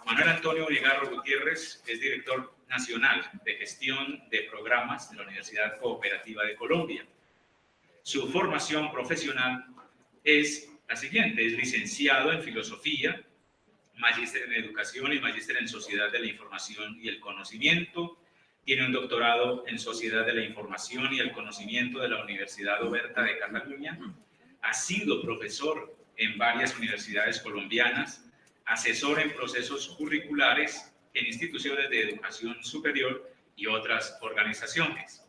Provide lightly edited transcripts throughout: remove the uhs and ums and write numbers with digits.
Manuel Antonio Uligarro Gutiérrez es director nacional de gestión de programas de la Universidad Cooperativa de Colombia. Su formación profesional es la siguiente: es licenciado en Filosofía, magíster en Educación y magíster en Sociedad de la Información y el Conocimiento. Tiene un doctorado en Sociedad de la Información y el Conocimiento de la Universidad Oberta de Cataluña. Ha sido profesor en varias universidades colombianas, asesor en procesos curriculares en instituciones de educación superior y otras organizaciones.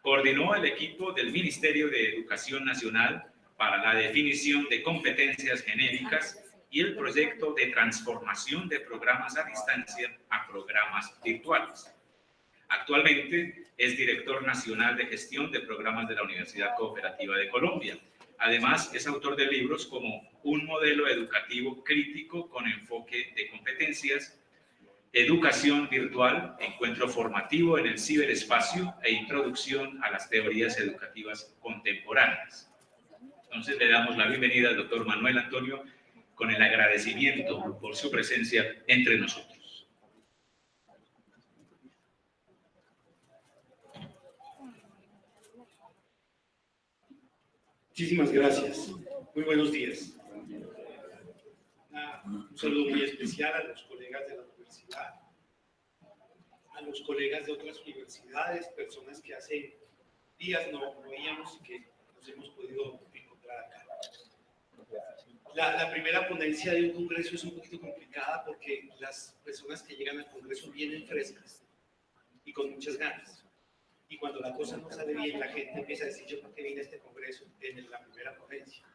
Coordinó el equipo del Ministerio de Educación Nacional para la definición de competencias genéricas y el proyecto de transformación de programas a distancia a programas virtuales. Actualmente es director nacional de gestión de programas de la Universidad Cooperativa de Colombia. Además, es autor de libros como Un modelo educativo crítico con enfoque de competencias, Educación virtual, encuentro formativo en el ciberespacio e introducción a las teorías educativas contemporáneas. Entonces le damos la bienvenida al doctor Manuel Antonio con el agradecimiento por su presencia entre nosotros. Muchísimas gracias. Muy buenos días. Un saludo muy especial a los colegas de la universidad, a los colegas de otras universidades, personas que hace días no veíamos y que nos hemos podido encontrar acá. La primera ponencia de un congreso es un poquito complicada porque las personas que llegan al congreso vienen frescas y con muchas ganas. Y cuando la cosa no sale bien, la gente empieza a decir: ¿yo por qué vine a este congreso en la primera ponencia?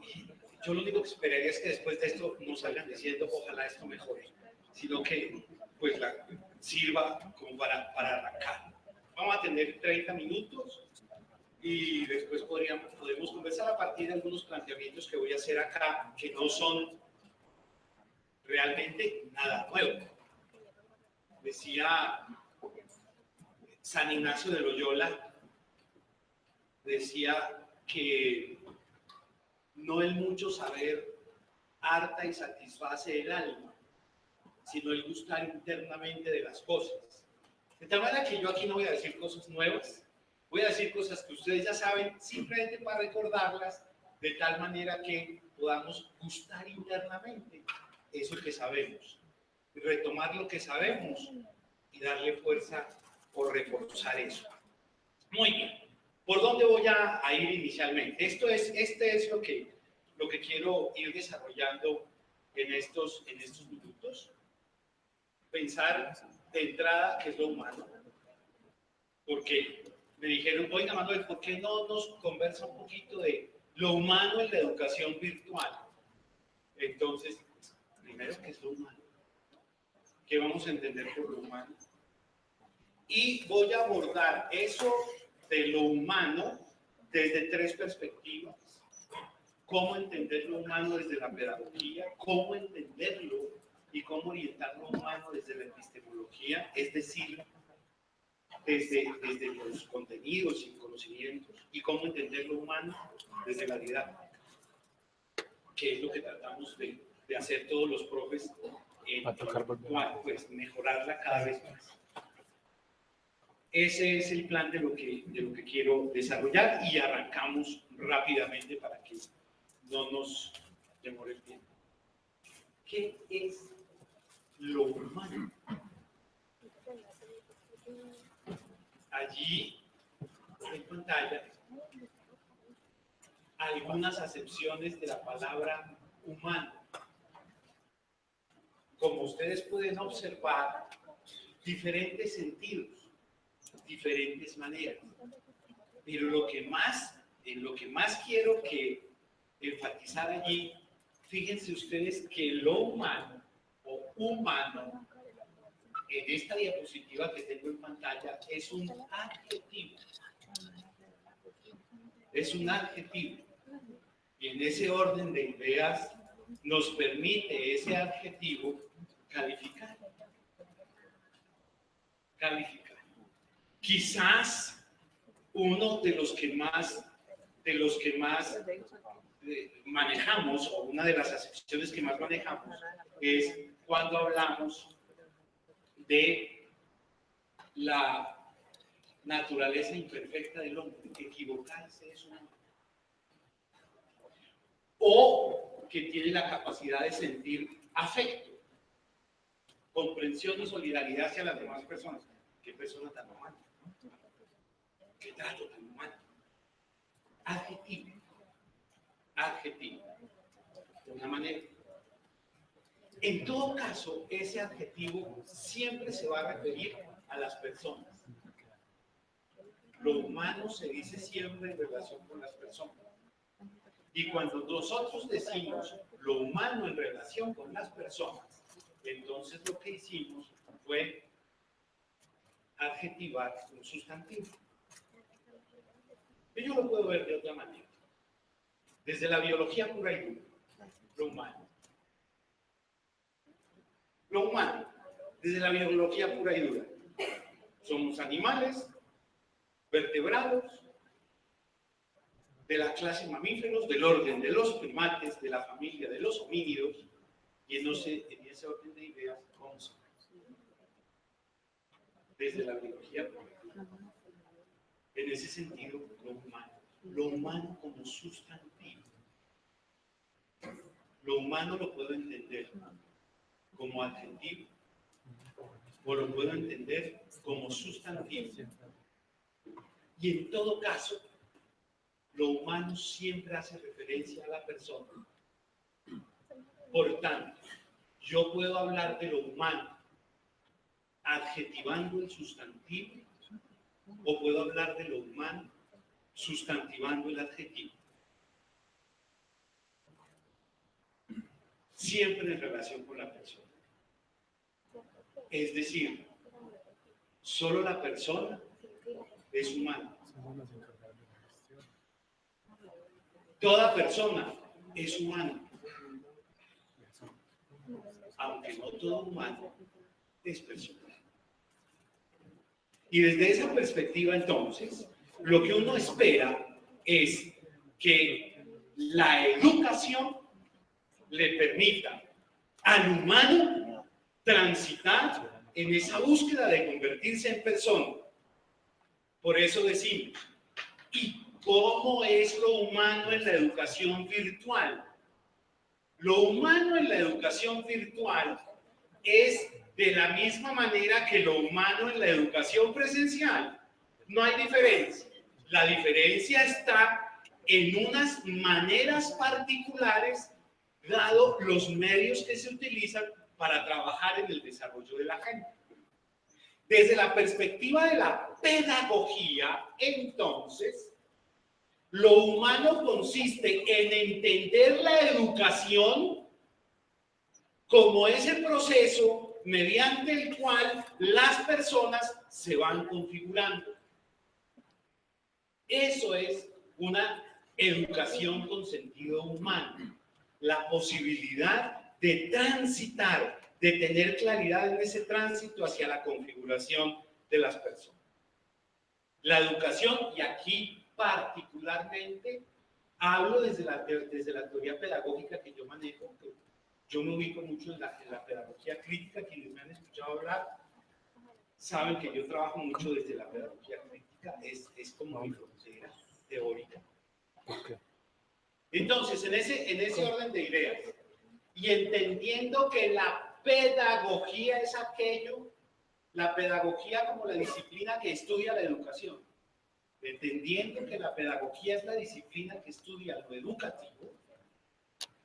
Y yo lo único que esperaría es que después de esto no salgan diciendo: ojalá esto mejore, sino que pues sirva como para arrancar. Vamos a tener 30 minutos y después podemos conversar a partir de algunos planteamientos que voy a hacer acá, que no son realmente nada nuevo. Decía San Ignacio de Loyola, decía que no el mucho saber harta y satisface el alma, sino el gustar internamente de las cosas. De tal manera que yo aquí no voy a decir cosas nuevas, voy a decir cosas que ustedes ya saben, simplemente para recordarlas, de tal manera que podamos gustar internamente eso que sabemos, y retomar lo que sabemos y darle fuerza o reforzar eso. Muy bien. ¿Por dónde voy a ir inicialmente? Este es lo que quiero ir desarrollando en estos minutos. Pensar de entrada qué es lo humano. Porque me dijeron: oiga, Manuel, ¿por qué no nos conversa un poquito de lo humano en la educación virtual? Entonces, primero, ¿qué es lo humano? ¿Qué vamos a entender por lo humano? Y voy a abordar eso de lo humano desde tres perspectivas. Cómo entender lo humano desde la pedagogía, cómo entenderlo y cómo orientar lo humano desde la epistemología, es decir, desde los contenidos y conocimientos, y cómo entender lo humano desde la didáctica, que es lo que tratamos de hacer todos los profes en pues mejorarla cada vez más. Ese es el plan de lo que quiero desarrollar, y arrancamos rápidamente para que no nos demore el tiempo. ¿Qué es lo humano? Allí en pantalla algunas acepciones de la palabra humano. Como ustedes pueden observar, diferentes sentidos, diferentes maneras. Pero en lo que más quiero enfatizar allí, fíjense ustedes que lo humano o humano en esta diapositiva que tengo en pantalla es un adjetivo. Es un adjetivo. Y en ese orden de ideas nos permite ese adjetivo calificar. Calificar. Quizás uno de los que más manejamos, o una de las acepciones que más manejamos, es cuando hablamos de la naturaleza imperfecta del hombre. Equivocarse es humano. O que tiene la capacidad de sentir afecto, comprensión y solidaridad hacia las demás personas. ¿Qué persona tan humana? ¿Qué trato tan humano? Adjetivo. Adjetivo. De una manera. En todo caso, ese adjetivo siempre se va a referir a las personas. Lo humano se dice siempre en relación con las personas. Y cuando nosotros decimos lo humano en relación con las personas, entonces lo que hicimos fue adjetivar un sustantivo. Y yo lo puedo ver de otra manera. Desde la biología pura y dura, lo humano. Lo humano, desde la biología pura y dura. Somos animales, vertebrados, de la clase mamíferos, del orden de los primates, de la familia de los homínidos, y en ese orden de ideas, homo sapiens. Desde la biología pura y dura. En ese sentido, lo humano como sustantivo. Lo humano lo puedo entender como adjetivo o lo puedo entender como sustantivo. Y en todo caso, lo humano siempre hace referencia a la persona. Por tanto, yo puedo hablar de lo humano adjetivando el sustantivo o puedo hablar de lo humano sustantivando el adjetivo. Siempre en relación con la persona. Es decir, solo la persona es humana. Toda persona es humana. Aunque no todo humano es persona. Y desde esa perspectiva, entonces, lo que uno espera es que la educación le permita al humano transitar en esa búsqueda de convertirse en persona. Por eso decimos, ¿y cómo es lo humano en la educación virtual? Lo humano en la educación virtual es de la misma manera que lo humano en la educación presencial. No hay diferencia. La diferencia está en unas maneras particulares, dado los medios que se utilizan para trabajar en el desarrollo de la gente. Desde la perspectiva de la pedagogía, entonces, lo humano consiste en entender la educación como ese proceso mediante el cual las personas se van configurando. Eso es una educación con sentido humano. La posibilidad de transitar, de tener claridad en ese tránsito hacia la configuración de las personas. La educación, y aquí particularmente hablo desde la teoría pedagógica que yo manejo, que yo me ubico mucho en la pedagogía crítica. Quienes me han escuchado hablar saben que yo trabajo mucho desde la pedagogía crítica, es como mi frontera teórica. Entonces, en ese orden de ideas, y entendiendo que la pedagogía es aquello, la pedagogía como la disciplina que estudia la educación, entendiendo que la pedagogía es la disciplina que estudia lo educativo,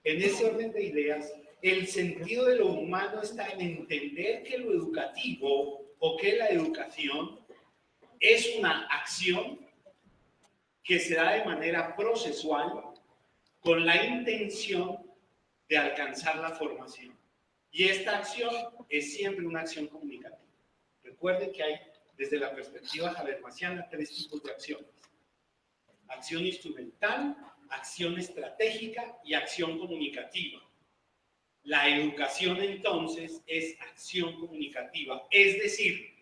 en ese orden de ideas, el sentido de lo humano está en entender que lo educativo o que la educación es una acción que se da de manera procesual con la intención de alcanzar la formación. Y esta acción es siempre una acción comunicativa. Recuerden que hay, desde la perspectiva habermasiana, 3 tipos de acciones. Acción instrumental, acción estratégica y acción comunicativa. La educación, entonces, es acción comunicativa, es decir,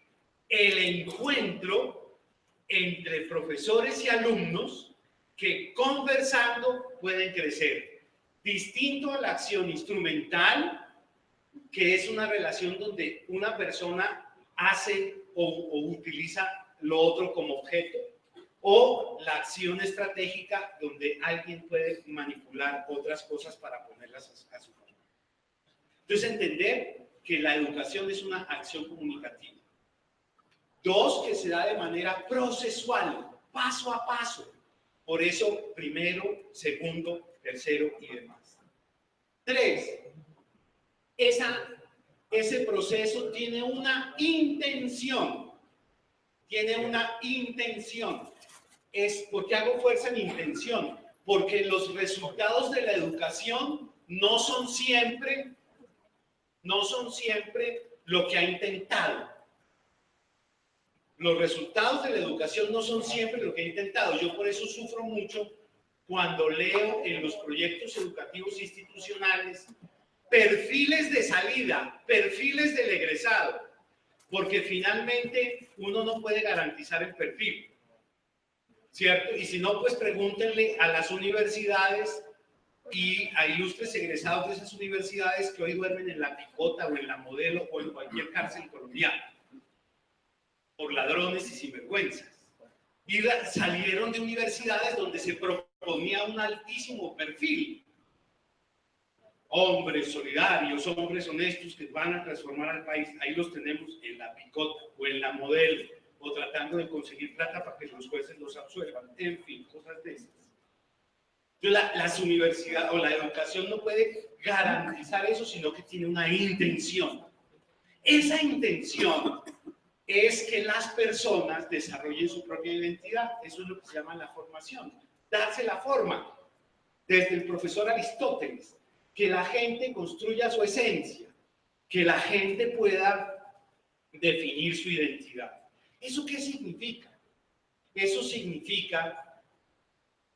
el encuentro entre profesores y alumnos que conversando pueden crecer. Distinto a la acción instrumental, que es una relación donde una persona hace o utiliza lo otro como objeto, o la acción estratégica donde alguien puede manipular otras cosas para ponerlas a su favor. Entonces, entender que la educación es una acción comunicativa. Dos, que se da de manera procesual, paso a paso. Por eso, primero, segundo, tercero y demás. Tres, ese proceso tiene una intención. Tiene una intención. ¿Por qué hago fuerza en intención? Porque los resultados de la educación no son siempre lo que ha intentado. Los resultados de la educación no son siempre lo que ha intentado. Yo por eso sufro mucho cuando leo en los proyectos educativos institucionales perfiles de salida, perfiles del egresado, porque finalmente uno no puede garantizar el perfil, ¿cierto? Y si no, pues pregúntenle a las universidades y a ilustres egresados de esas universidades que hoy duermen en la Picota o en la Modelo o en cualquier cárcel colombiana por ladrones y sinvergüenzas. Y salieron de universidades donde se proponía un altísimo perfil. Hombres solidarios, hombres honestos que van a transformar al país. Ahí los tenemos en la Picota o en la Modelo, o tratando de conseguir plata para que los jueces los absuelvan. En fin, cosas de esas. Entonces, las universidades o la educación no puede garantizar eso, sino que tiene una intención. Esa intención es que las personas desarrollen su propia identidad. Eso es lo que se llama la formación. Darse la forma. Desde el profesor Aristóteles, que la gente construya su esencia, que la gente pueda definir su identidad. ¿Eso qué significa? Eso significa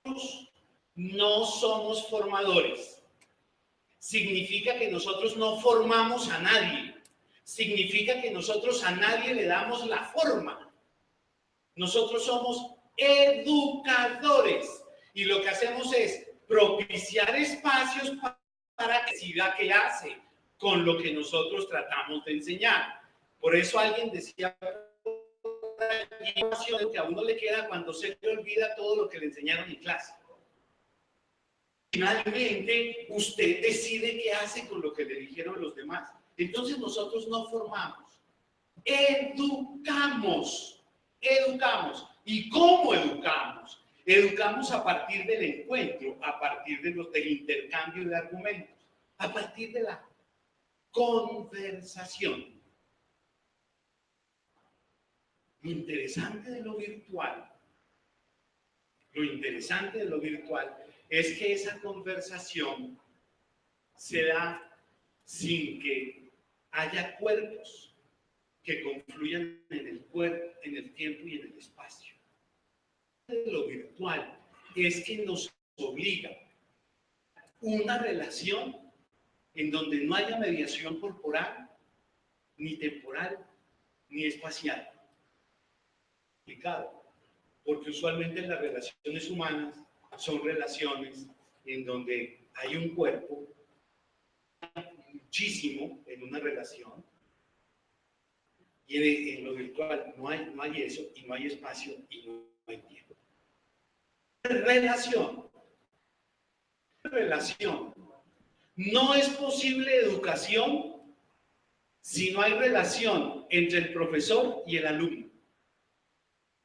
que nosotros no somos formadores. Significa que nosotros no formamos a nadie. Significa que nosotros a nadie le damos la forma. Nosotros somos educadores y lo que hacemos es propiciar espacios para que siga que hace con lo que nosotros tratamos de enseñar. Por eso alguien decía que a uno le queda cuando se le olvida todo lo que le enseñaron en clase. Finalmente, usted decide qué hace con lo que le dijeron los demás. Entonces nosotros no formamos, educamos. ¿Y cómo educamos? Educamos a partir del encuentro, a partir del intercambio de argumentos, a partir de la conversación. Lo interesante de lo virtual es que esa conversación se da sin que haya cuerpos que confluyan en el cuerpo, en el tiempo y en el espacio. Lo virtual es que nos obliga una relación en donde no haya mediación corporal, ni temporal, ni espacial. Complicado, porque usualmente las relaciones humanas son relaciones en donde hay un cuerpo, muchísimo en una relación, y en lo virtual no hay eso, y no hay espacio, y no hay tiempo. Relación. No es posible educación si no hay relación entre el profesor y el alumno.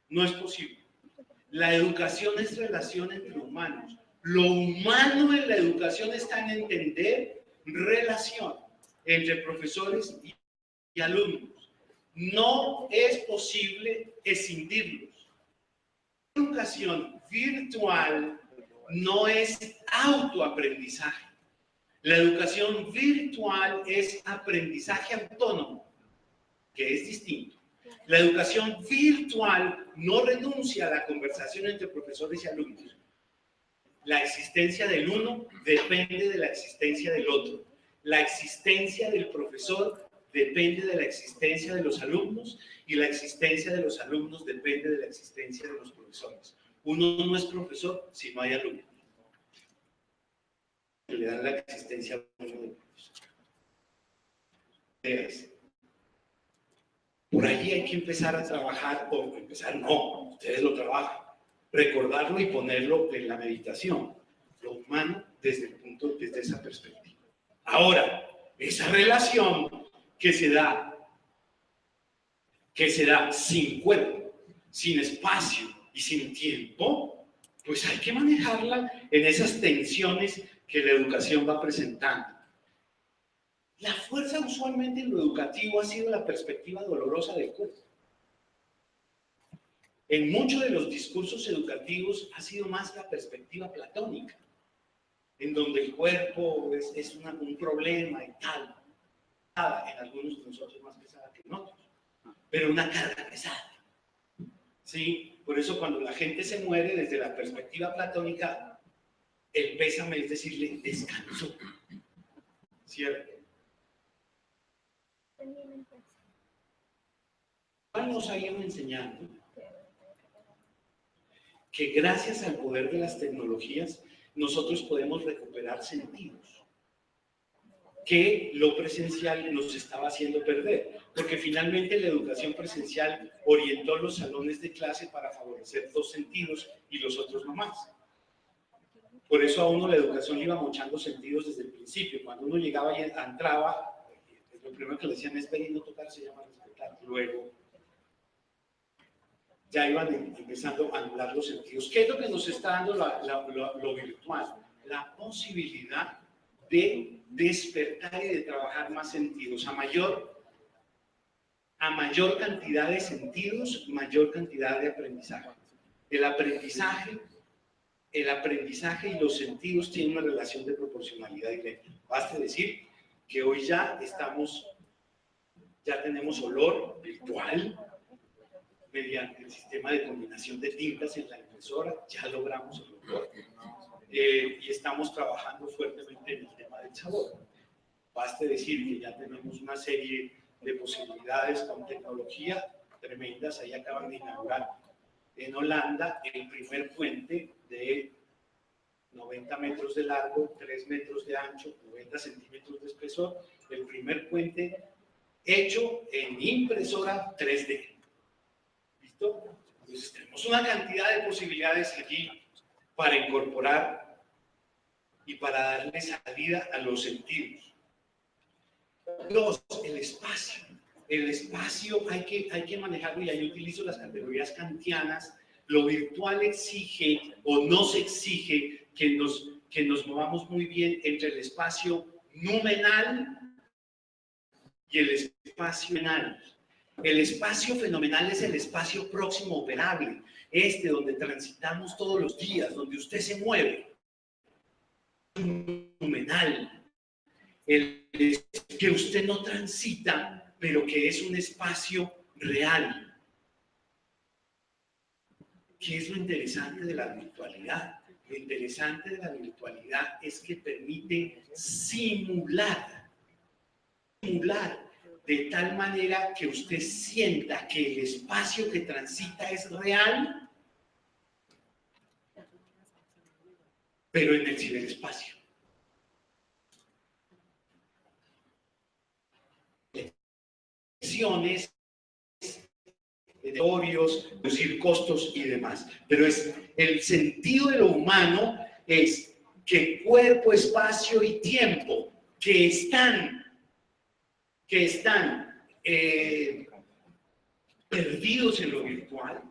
No es posible. La educación es relación entre humanos. Lo humano en la educación está en entender relación entre profesores y alumnos. No es posible escindirlos. La educación virtual no es autoaprendizaje. La educación virtual es aprendizaje autónomo, que es distinto. La educación virtual no renuncia a la conversación entre profesores y alumnos. La existencia del uno depende de la existencia del otro. La existencia del profesor depende de la existencia de los alumnos y la existencia de los alumnos depende de la existencia de los profesores. Uno no es profesor si no hay alumnos. Le dan la existencia a uno del profesor. ideas. Por allí hay que empezar a trabajar, o empezar no, ustedes lo trabajan, recordarlo y ponerlo en la meditación, lo humano desde esa perspectiva. Ahora, esa relación que se da sin cuerpo, sin espacio y sin tiempo, pues hay que manejarla en esas tensiones que la educación va presentando. La fuerza usualmente en lo educativo ha sido la perspectiva dolorosa del cuerpo. En muchos de los discursos educativos ha sido más la perspectiva platónica, en donde el cuerpo es un problema y tal. En algunos de nosotros más pesada que en otros, pero una carga pesada. ¿Sí? Por eso cuando la gente se muere desde la perspectiva platónica, el pésame es decirle descansó. ¿Cierto? Nos ha ido enseñando que gracias al poder de las tecnologías nosotros podemos recuperar sentidos que lo presencial nos estaba haciendo perder, porque finalmente la educación presencial orientó los salones de clase para favorecer 2 sentidos y los otros no más. Por eso a uno la educación le iba mochando sentidos desde el principio. Cuando uno llegaba y entraba, lo primero que le decían es ver y no tocar, se llama respetar. Luego ya iban empezando a anular los sentidos. ¿Qué es lo que nos está dando lo virtual? La posibilidad de despertar y de trabajar más sentidos. A mayor cantidad de sentidos, mayor cantidad de aprendizaje. El aprendizaje y los sentidos tienen una relación de proporcionalidad directa. Basta decir que hoy ya tenemos olor virtual mediante el sistema de combinación de tintas en la impresora, ya logramos el olor. Y estamos trabajando fuertemente en el tema del sabor. Baste decir que ya tenemos una serie de posibilidades con tecnología tremendas. Ahí acaban de inaugurar en Holanda el primer puente de 90 metros de largo, 3 metros de ancho, 90 centímetros de espesor, el primer puente hecho en impresora 3D. ¿Listo? Entonces tenemos una cantidad de posibilidades allí para incorporar y para darle salida a los sentidos. 2, el espacio. El espacio hay que manejarlo, y ahí utilizo las categorías kantianas. Lo virtual exige o nos exige que nos movamos muy bien entre el espacio numenal y el espacio fenomenal. El espacio fenomenal es el espacio próximo operable, donde transitamos todos los días, donde usted se mueve. Numenal, el que usted no transita, pero que es un espacio real. ¿Qué es lo interesante de la virtualidad? Lo interesante de la virtualidad es que permite simular de tal manera que usted sienta que el espacio que transita es real, pero en el ciberespacio. Editorios, reducir costos y demás. Pero el sentido de lo humano es que cuerpo, espacio y tiempo que están perdidos en lo virtual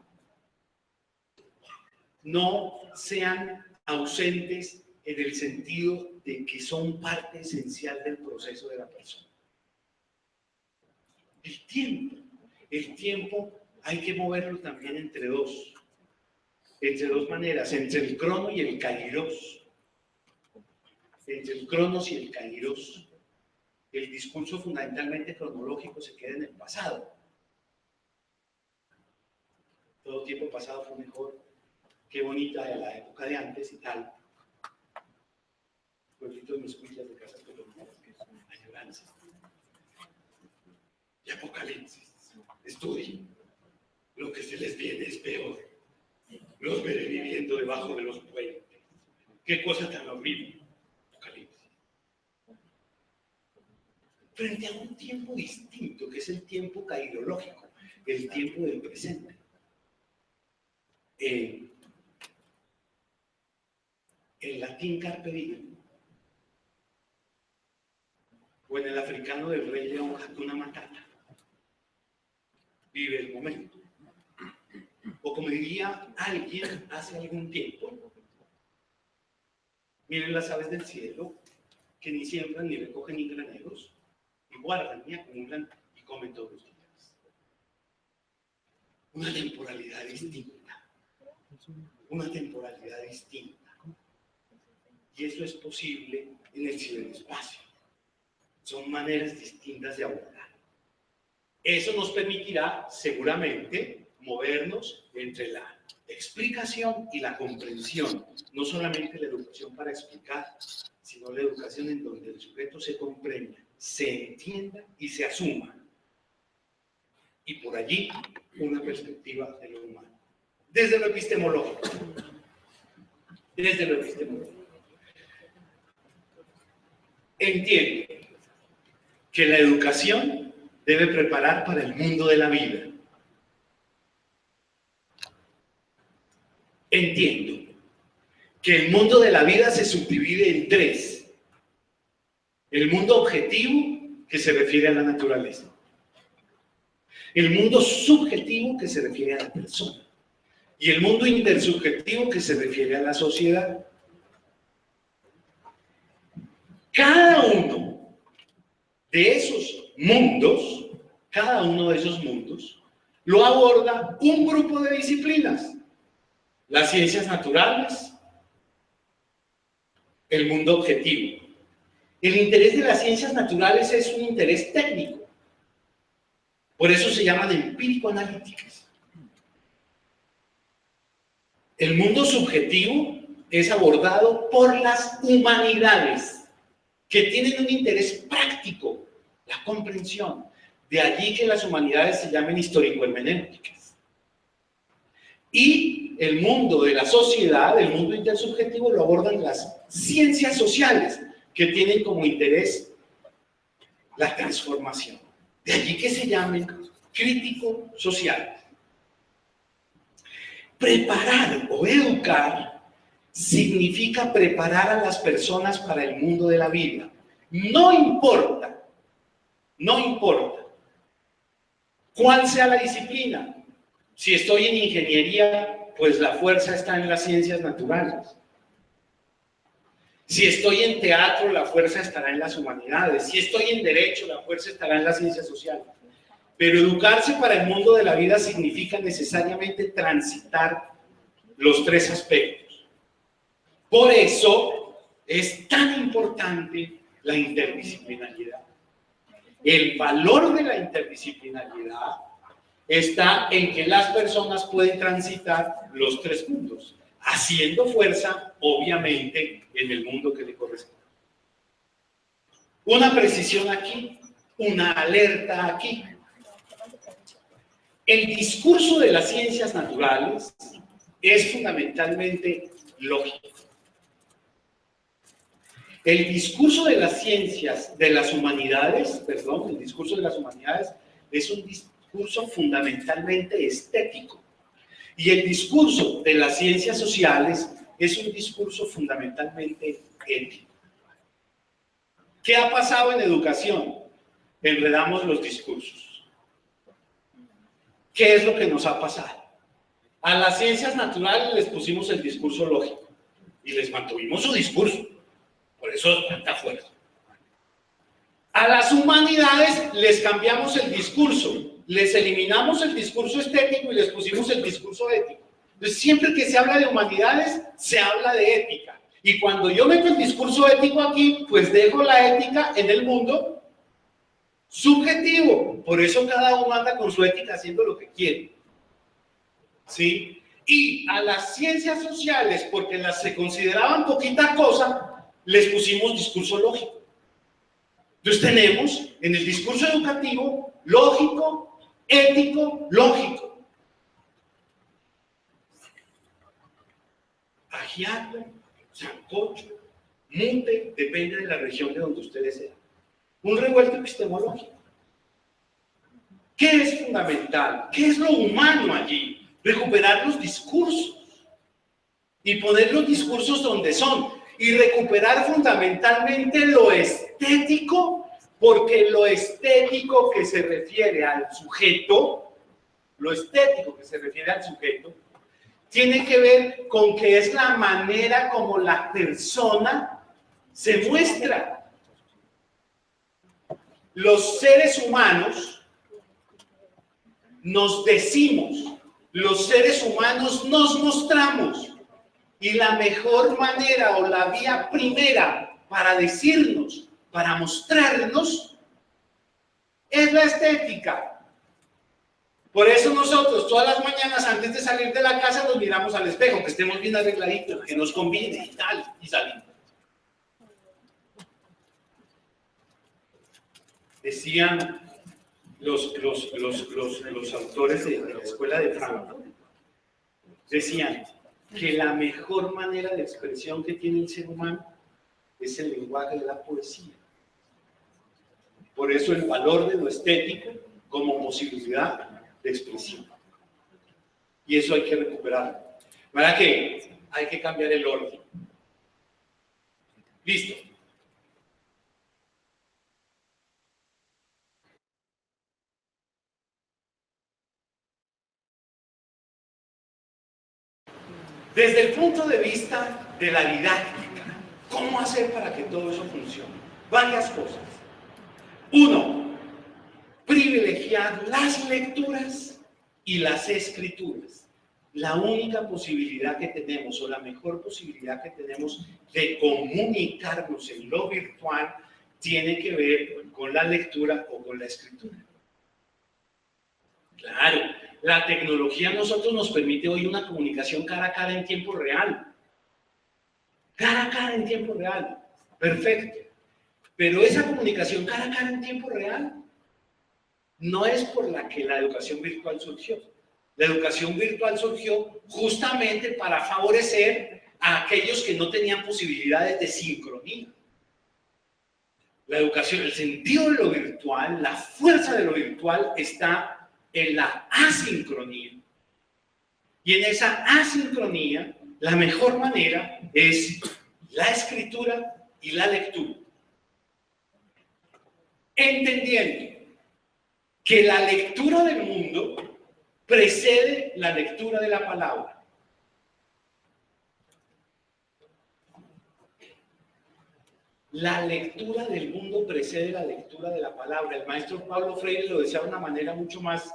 no sean ausentes en el sentido de que son parte esencial del proceso de la persona. El tiempo hay que moverlo también entre dos maneras, entre el crono y el kairos. Entre el cronos y el kairos. El discurso fundamentalmente cronológico se queda en el pasado. Todo tiempo pasado fue mejor, qué bonita de la época de antes y tal. Pueblitos mezcuillas de casas colombianas, añoranzas. Y Apocalipsis. Estudien. Lo que se les viene es peor. Los veré viviendo debajo de los puentes. Qué cosa tan horrible. Apocalipsis. frente a un tiempo distinto, que es el tiempo cairológico, el tiempo del presente. El latín carpe diem, o en el africano del Rey León, Hakuna Matata, vive el momento. O como diría alguien hace algún tiempo, miren las aves del cielo, que ni siembran, ni recogen, ni graneros, y guardan, ni acumulan, y comen todos los días. Una temporalidad distinta. Una temporalidad distinta. Y eso es posible en el ciberespacio. Son maneras distintas de abordar. Eso nos permitirá, seguramente, movernos entre la explicación y la comprensión. No solamente la educación para explicar, sino la educación en donde el sujeto se comprenda, se entienda y se asuma. Y por allí, una perspectiva de lo humano. Desde lo epistemológico. Desde lo epistemológico. Entiendo que la educación debe preparar para el mundo de la vida. Entiendo que el mundo de la vida se subdivide en tres. El mundo objetivo, que se refiere a la naturaleza. El mundo subjetivo, que se refiere a la persona. Y el mundo intersubjetivo, que se refiere a la sociedad. Cada uno de esos mundos, lo aborda un grupo de disciplinas. Las ciencias naturales, el mundo objetivo. El interés de las ciencias naturales es un interés técnico. Por eso se llaman empírico-analíticas. El mundo subjetivo es abordado por las humanidades, que tienen un interés práctico, la comprensión. De allí que las humanidades se llamen histórico-hermenéuticas. Y el mundo de la sociedad, el mundo intersubjetivo, lo abordan las ciencias sociales, que tienen como interés la transformación. De allí que se llamen crítico-sociales. Preparar o educar significa preparar a las personas para el mundo de la vida. No importa cuál sea la disciplina. Si estoy en ingeniería, pues la fuerza está en las ciencias naturales. Si estoy en teatro, la fuerza estará en las humanidades. Si estoy en derecho, la fuerza estará en las ciencias sociales. Pero educarse para el mundo de la vida significa necesariamente transitar los tres aspectos. Por eso es tan importante la interdisciplinariedad. El valor de la interdisciplinariedad está en que las personas pueden transitar los tres puntos, haciendo fuerza, obviamente, en el mundo que le corresponde. Una precisión aquí, una alerta aquí. El discurso de las ciencias naturales es fundamentalmente lógico. El discurso de las ciencias, de las humanidades, el discurso de las humanidades es un discurso fundamentalmente estético. Y el discurso de las ciencias sociales es un discurso fundamentalmente ético. ¿Qué ha pasado en educación? Enredamos los discursos. ¿Qué es lo que nos ha pasado? A las ciencias naturales les pusimos el discurso lógico y les mantuvimos su discurso. Por eso es tanta fuerza. A las humanidades les cambiamos el discurso, les eliminamos el discurso estético y les pusimos el discurso ético. Entonces, siempre que se habla de humanidades, se habla de ética. Y cuando yo meto el discurso ético aquí, pues dejo la ética en el mundo subjetivo. Por eso cada uno anda con su ética haciendo lo que quiere. ¿Sí? Y a las ciencias sociales, porque las se consideraban poquita cosa, les pusimos discurso lógico. Entonces tenemos en el discurso educativo lógico, ético, lógico. Ajiaco, sancocho, mute, depende de la región de donde ustedes sean. un revuelto epistemológico. ¿Qué es fundamental? ¿Qué es lo humano allí? Recuperar los discursos y poner los discursos donde son y recuperar fundamentalmente lo estético, porque lo estético que se refiere al sujeto, lo estético que se refiere al sujeto, tiene que ver con que es la manera como la persona se muestra. Los seres humanos nos decimos, los seres humanos nos mostramos, y la mejor manera o la vía primera para decirnos, para mostrarnos, es la estética. Por eso nosotros todas las mañanas antes de salir de la casa nos miramos al espejo, que estemos bien arregladitos, que nos combine y tal, y salimos. Decían los autores de la escuela de Frankfurt, decían que la mejor manera de expresión que tiene el ser humano es el lenguaje de la poesía. Por eso el valor de lo estético como posibilidad de expresión. Y eso hay que recuperarlo. ¿Verdad que hay que cambiar el orden? Listo. Desde el punto de vista de la didáctica, ¿cómo hacer para que todo eso funcione? Varias cosas. Uno, privilegiar las lecturas y las escrituras. La única posibilidad que tenemos, o la mejor posibilidad que tenemos de comunicarnos en lo virtual, tiene que ver con la lectura o con la escritura. Claro, la tecnología a nosotros nos permite hoy una comunicación cara a cara en tiempo real. Cara a cara en tiempo real. Perfecto. Pero esa comunicación cara a cara en tiempo real no es por la que la educación virtual surgió. La educación virtual surgió justamente para favorecer a aquellos que no tenían posibilidades de sincronía. La educación, el sentido de lo virtual, la fuerza de lo virtual está en la asincronía. Y en esa asincronía, la mejor manera es la escritura y la lectura. Entendiendo que la lectura del mundo precede la lectura de la palabra. La lectura del mundo precede la lectura de la palabra. El maestro Pablo Freire lo decía de una manera mucho más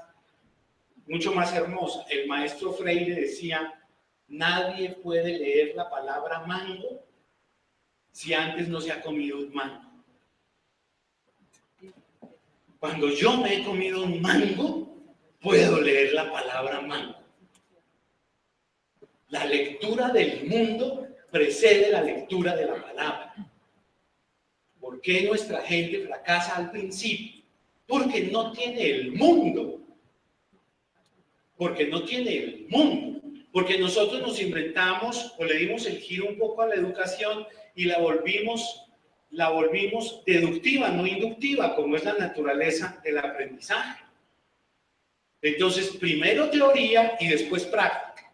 hermosa. El maestro Freire decía: nadie puede leer la palabra mango si antes no se ha comido un mango. Cuando yo me he comido un mango, puedo leer la palabra mango. La lectura del mundo precede la lectura de la palabra. ¿Por qué nuestra gente fracasa al principio? Porque no tiene el mundo. Porque no tiene el mundo. Porque nosotros nos inventamos o le dimos el giro un poco a la educación y la volvimos deductiva, no inductiva, como es la naturaleza del aprendizaje. Entonces, primero teoría y después práctica.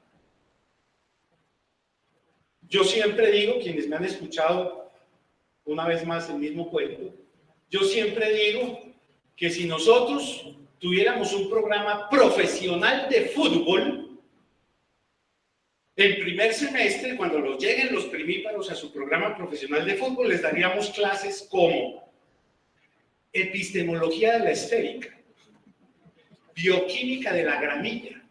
Yo siempre digo, quienes me han escuchado una vez más el mismo cuento, yo siempre digo que si nosotros tuviéramos un programa profesional de fútbol, el primer semestre, cuando los lleguen los primíparos a su programa profesional de fútbol, les daríamos clases como epistemología de la esférica, bioquímica de la gramilla,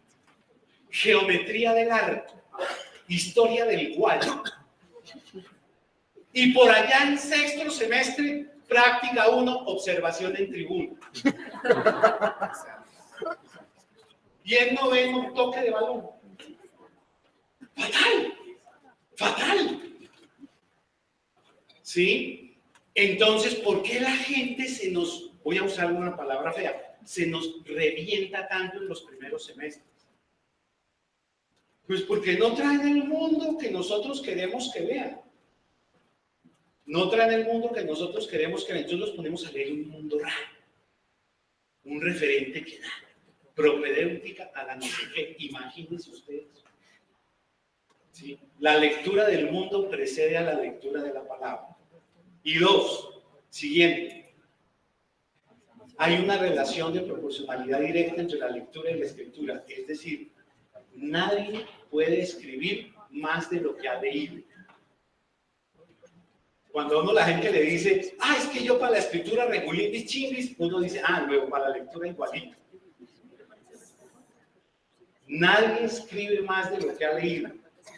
geometría del arco, historia del guayo. Y por allá en sexto semestre, práctica 1, observación en tribuna. Y en noveno, toque de balón. Fatal, fatal. ¿Sí? Entonces, ¿por qué la gente voy a usar una palabra fea, se nos revienta tanto en los primeros semestres? Pues porque no traen el mundo que nosotros queremos que vean. no traen el mundo que nosotros queremos que nosotros los ponemos a leer un mundo raro, un referente que da, propedéutica a la no sé qué. Imagínense ustedes. ¿Sí? La lectura del mundo precede a la lectura de la palabra. Y dos, siguiente, hay una relación de proporcionalidad directa entre la lectura y la escritura, es decir, nadie puede escribir más de lo que ha leído. Cuando a uno la gente le dice, es que yo para la escritura regulín y chimbis, uno dice, luego para la lectura igualito. Nadie escribe más de lo que ha leído.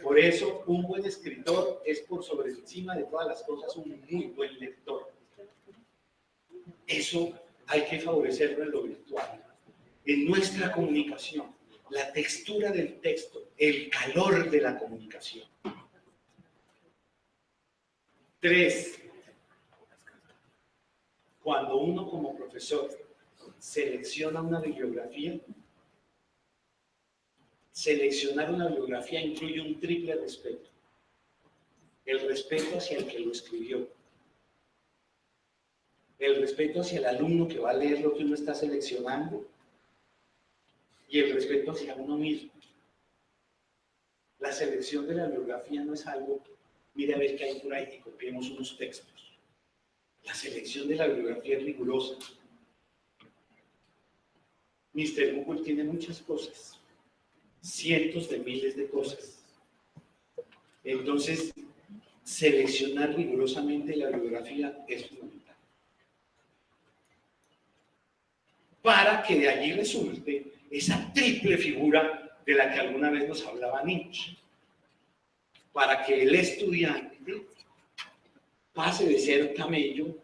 Por eso, un buen escritor es por sobre encima de todas las cosas un muy buen lector. Eso hay que favorecerlo en lo virtual. En nuestra comunicación, la textura del texto, el calor de la comunicación. 3. Cuando uno como profesor selecciona una bibliografía, seleccionar una bibliografía incluye un triple respeto. El respeto hacia el que lo escribió, el respeto hacia el alumno que va a leer lo que uno está seleccionando y el respeto hacia uno mismo. La selección de la bibliografía no es algo, mire a ver qué hay por ahí y copiemos unos textos. La selección de la bibliografía es rigurosa. Mr. Google tiene muchas cosas, cientos de miles de cosas. Entonces, seleccionar rigurosamente la bibliografía es fundamental. Para que de allí resulte esa triple figura de la que alguna vez nos hablaba Nietzsche. Para que el estudiante pase de ser camello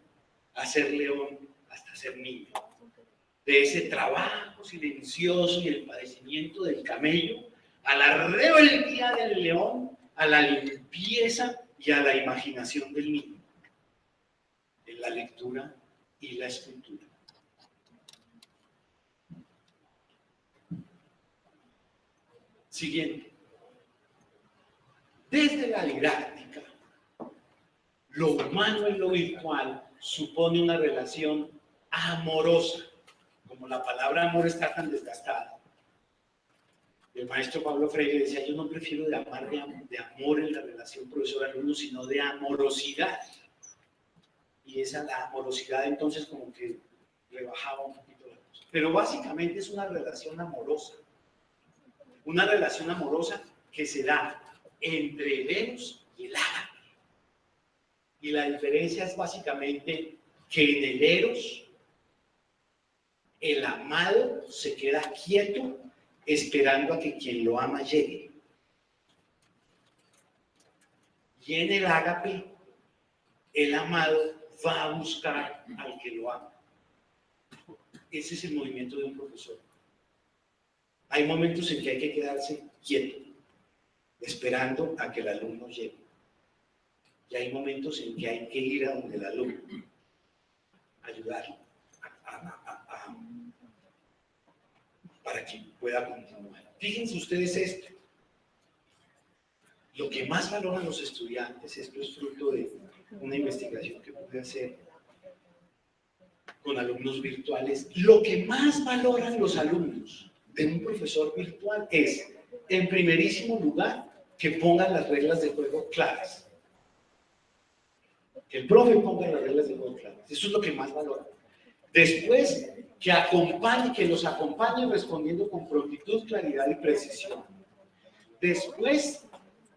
a ser león hasta ser niño. De ese trabajo silencioso y el padecimiento del camello a la rebeldía del león, a la limpieza y a la imaginación del niño. En la lectura y la escritura. Siguiente. Desde la didáctica, lo humano en lo virtual supone una relación amorosa, como la palabra amor está tan desgastada. El maestro Pablo Freire decía, yo no prefiero de amor en la relación profesor-alumno, sino de amorosidad. Y esa, la amorosidad entonces como que rebajaba un poquito la cosa. Pero básicamente es una relación amorosa. Una relación amorosa que se da entre el eros y el ágape. Y la diferencia es básicamente que en el eros el amado se queda quieto esperando a que quien lo ama llegue. Y en el ágape el amado va a buscar al que lo ama. Ese es el movimiento de un profesor. Hay momentos en que hay que quedarse quieto, esperando a que el alumno llegue. Y hay momentos en que hay que ir a donde el alumno, ayudarlo para que pueda continuar. Fíjense ustedes esto. Lo que más valoran los estudiantes, esto es fruto de una investigación que pude hacer con alumnos virtuales, lo que más valoran los alumnos de un profesor virtual es, en primerísimo lugar, que pongan las reglas de juego claras. Que el profe ponga las reglas de juego claras. Eso es lo que más valoran. Después, que los acompañe respondiendo con prontitud, claridad y precisión. Después,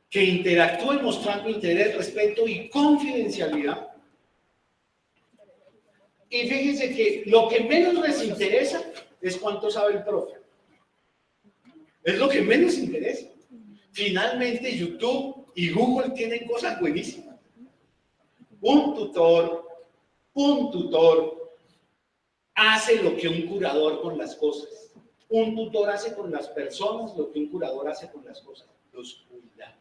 que interactúen mostrando interés, respeto y confidencialidad. Y fíjense que lo que menos les interesa es cuánto sabe el profe. Es lo que menos interesa. Finalmente, YouTube y Google tienen cosas buenísimas. Un tutor hace lo que un curador con las cosas. Un tutor hace con las personas lo que un curador hace con las cosas. Los cuida.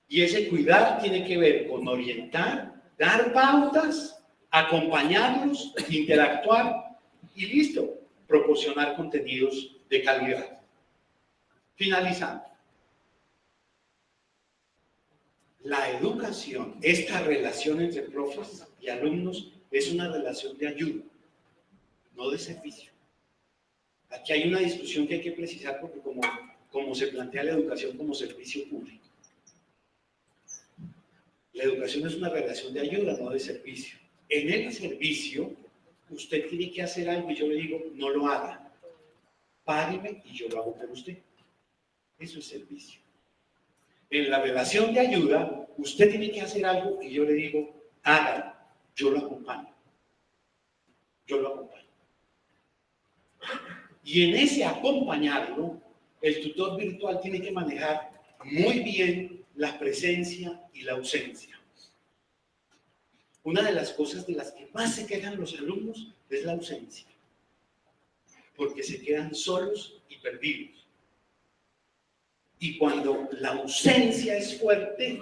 Y ese cuidar tiene que ver con orientar, dar pautas, acompañarlos, interactuar y listo, proporcionar contenidos de calidad. Finalizando. La educación, esta relación entre profes y alumnos, es una relación de ayuda, no de servicio. Aquí hay una discusión que hay que precisar porque como se plantea la educación como servicio público. La educación es una relación de ayuda, no de servicio. En el servicio, usted tiene que hacer algo y yo le digo, no lo haga. Págueme y yo lo hago por usted. Eso es servicio. En la relación de ayuda, usted tiene que hacer algo y yo le digo, hágalo, yo lo acompaño. Yo lo acompaño. Y en ese acompañarlo, el tutor virtual tiene que manejar muy bien la presencia y la ausencia. Una de las cosas de las que más se quejan los alumnos es la ausencia, porque se quedan solos y perdidos. Y cuando la ausencia es fuerte,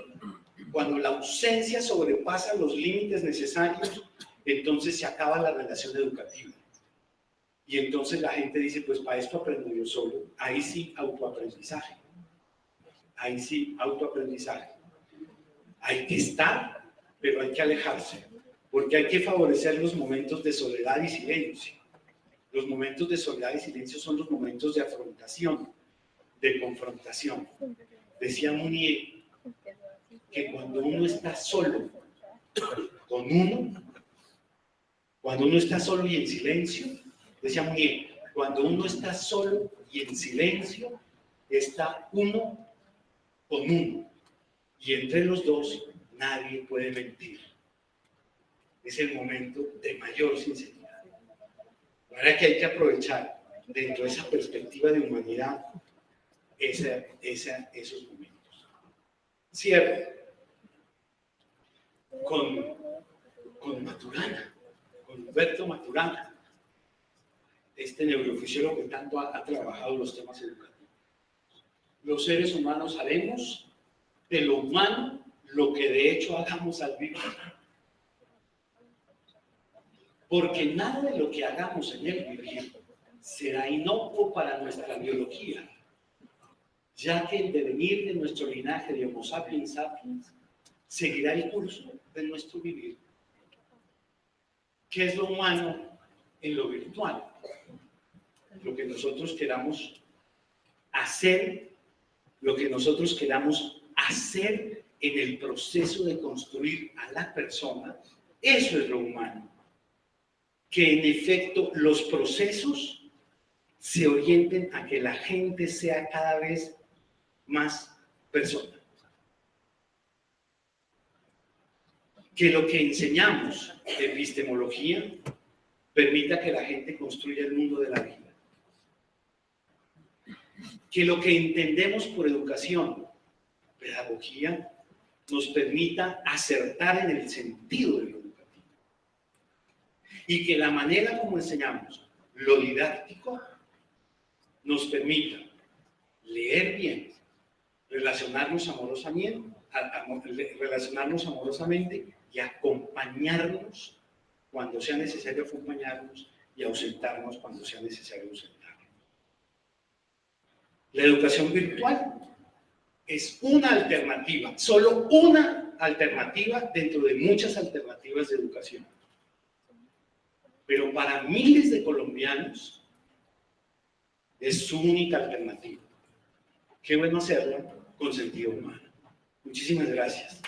cuando la ausencia sobrepasa los límites necesarios, entonces se acaba la relación educativa. Y entonces la gente dice, pues para esto aprendo yo solo. Ahí sí, autoaprendizaje. Ahí sí, autoaprendizaje. Hay que estar, pero hay que alejarse, porque hay que favorecer los momentos de soledad y silencio. Los momentos de soledad y silencio son los momentos de afrontación, de confrontación. Decía Mounier que cuando uno está solo con uno, cuando uno está solo y en silencio, decía Mounier, cuando uno está solo y en silencio, está uno con uno. Y entre los dos, nadie puede mentir. Es el momento de mayor sinceridad. Ahora que hay que aprovechar, dentro de esa perspectiva de humanidad, esos momentos. Cierro con Maturana, con Humberto Maturana, este neurofisiólogo que tanto ha trabajado los temas educativos. Los seres humanos haremos de lo humano lo que de hecho hagamos al vivir. Porque nada de lo que hagamos en el vivir será inocuo para nuestra biología, ya que el devenir de nuestro linaje de Homo sapiens sapiens seguirá el curso de nuestro vivir. ¿Qué es lo humano en lo virtual? Lo que nosotros queramos hacer, lo que nosotros queramos hacer en el proceso de construir a la persona, eso es lo humano. Que en efecto los procesos se orienten a que la gente sea cada vez más persona. Que lo que enseñamos de epistemología permita que la gente construya el mundo de la vida. Que lo que entendemos por educación, pedagogía, nos permita acertar en el sentido de lo educativo. Y que la manera como enseñamos lo didáctico nos permita leer bien, relacionarnos amorosamente y acompañarnos cuando sea necesario acompañarnos y ausentarnos cuando sea necesario ausentarnos. La educación virtual es una alternativa, solo una alternativa dentro de muchas alternativas de educación. Pero para miles de colombianos es su única alternativa. Qué bueno hacerlo con sentido humano. Muchísimas gracias.